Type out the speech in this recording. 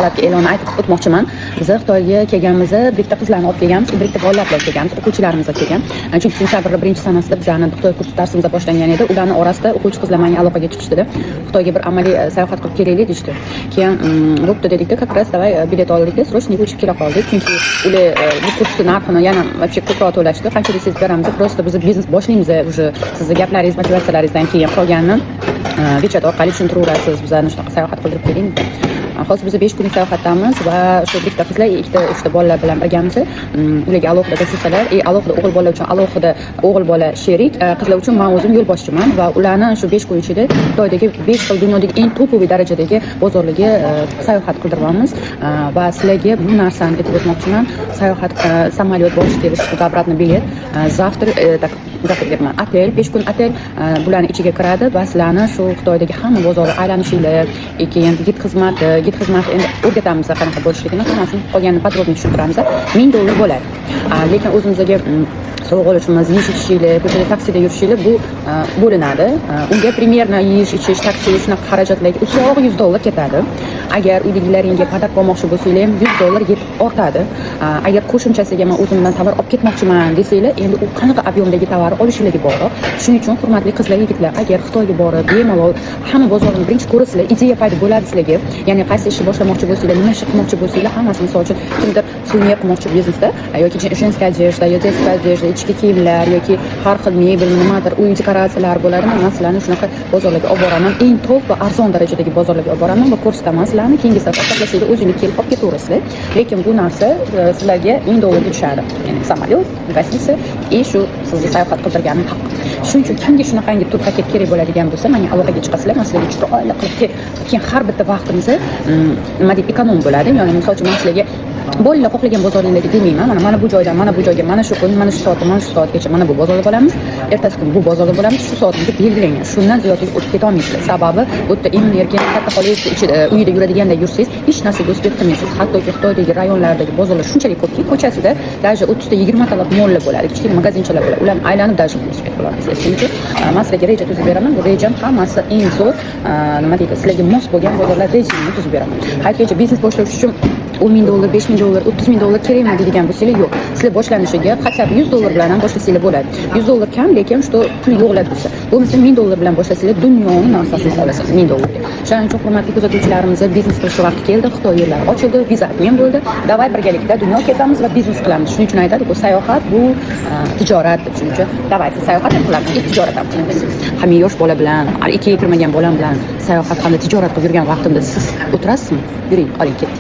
holatga e'lonni aytib o'tmoqchiman. Biz Xitoyga kelganimizda bitta qizlarni olib kelganmiz, bitta bolalar bilan kelganmiz, o'quvchilarimiz kelgan. Chunki sentabr birinchi sanasida bizlarni Xitoy kurs darsimiz boshlangan edi. Ularning orasida o'quvchi qizlar menga aloqaga chiqishdi. Xitoyga bir amaliy sayohat qilib kelaylik deyishdi. Keyin bo'pti dedikda, как раз давай bilet oldik-da, срочно uchib kela qoldik. Chunki ular bu kursni narxini yana вообще ko'proq to'lashdi. Qancha desangiz beramiz, просто biz biznes boshlaymiz, уже sizni gaplaringiz, motivatsiyalaringizdan keyin qolganini bechat orqali tushuntiraverasiz. Bizlarni shunaqa sayohat qildirib keling. Hozir biz 5 kunlik sayohatdamiz va shu bitta qizlar, ikkita, uchta bolalar bilan birgamiz. Ularga alohida ko'rsatsalar, alohida o'g'il bola uchun alohida o'g'il bola sherik, qizlar uchun men o'zim yo'lboshchiman va ularni shu 5 kun ichida Xitoydagi 5 xil dunyodagi eng topoviy darajadagi bozorlarga sayohat qildiramiz va sizlarga bu narsani aytib o'tmoqchiman. Sayohat samolyot borish kelish, обратно bilet, завтра так otel, 5 kun otel bularning ichiga kiradi va sizlarni shu Xitoydagi hamma bozorni aylanishinglar, keyin gid xizmati endi o'rgatamiz qanaqa bo'lishligini, hammasini qolganini podrobniy tushuntiramiz. $1000 bo'ladi. Lekin o'zimizga sovg'a olishimiz, yeyish-ichishinglar, ko'chada taksida yurishinglar bu bo'linadi. Unga примерно yeyish-ichish, taksi shunaqa xarajatlarga uzoq $100 ketadi. Agar uydagilaringga padab olmoqchi bo'lsanglar ham $100 ortadi. Agar qo'shimchasiga men o'zimdan tovar olib ketmoqchiman desanglar, endi u qanaqa ob'yomdagi tovar olishinglarga bog'liq. Shuning uchun hurmatli qizlar, yigitlar, agar Xitoyga borib bemalol hamma bozorni birinchi ko'rasizlar, ideya paydo bo'ladi sizlarga. Ya'ni qaysi ishni boshlamoqchi bo'lsanglar, nima ish qilmoqchi bo'lsanglar, hammasi misol uchun kimdir suvniya qilmoqchi biznesda yoki женская одежда, детская одежда, ichki kiyimlar yoki har xil mebel, nimadir, uy dekoratsiyalar bo'ladi. Men sizlarni shunaqa bozorlarga olib boraman. Eng top va arzon darajadagi bozorlarga olib boraman va ko'rsataman sizlarni. Keyingi safar xohlasanglar o'zingiz kelib olib ketaverasizlar. Lekin bu narsa sizlarga $1000 tushadi. Ya'ni samolyot, gostiniца и shu sizga sayohat qildirganim haq. Shuning uchun kimga shunaqangi tur paket kerak bo'ladigan bo'lsa, menga aloqaga chiqasizlar. Men sizlarga chiroyli qilib keyin har bitta vaqtimizni nima deb ekonom bo'ladi. Ya'ni misol uchun men sizlarga bo'linglar xohlagan bozoringlarga demayman. Mana bu joydan mana bu joyga, mana shu kun, mana shu soatdan mana shu soatgacha mana bu bozorda bo'lamiz. Ertasi kun bu bozorda bo'lamiz. Shu soatga belgilangan. Shundan ziyod o'tib keta olmaysizlar. Sababi bu yerda emin erkin katta xolingiz ichida uyda yuradiganda yursangiz, hech narsaga o'zgarib qilmaysiz. Hattoki Xitoydagi rayonlardagi bozorlar shunchalik ko'pki, ko'chasida даже 30 ta 20 talab mollar bo'ladi, kichik magazinchalar bo'ladi. Ularni aylanib даже uspet qilamiz. Shuning uchun men sizlarga reja tuzib beraman. Bu rejam hammasi eng zo'r, nima deydi, sizlarga mos bo'lgan bozorlar rejasini tuzib beraman. Hayotgacha biznes boshlash uchun $10,000, $5,000, $30,000 kerakmi deydigan bo'lsanglar, yo'q. Sizlar boshlanishiga хотя бы $100 bilan ham boshlasanglar bo'ladi. $100 kam, lekin shu pul yo'qlab bo'lsa. Bo'lmasa $1000 bilan boshlasangiz dunyoning narsasini olasiz $1000. Shuning uchun hurmatli kuzatuvchilarimiz, biznes qilishga vaqt keldi. Xitoy yo'llari ochildi, viza men bo'ldi. Davay birgalikda dunyo kezamiz va biznes qilamiz. Shuning uchun aytadi, bu sayohat, bu tijorat. Shuning uchun davay sayohat ham qilamiz, tijorat ham qilamiz. Ham yosh bola bilan, ikkiga kirmagan bolam bilan sayohat hamda tijorat qilib yurgan vaqtimda siz o'tirasizmi? Yuring, oling ket.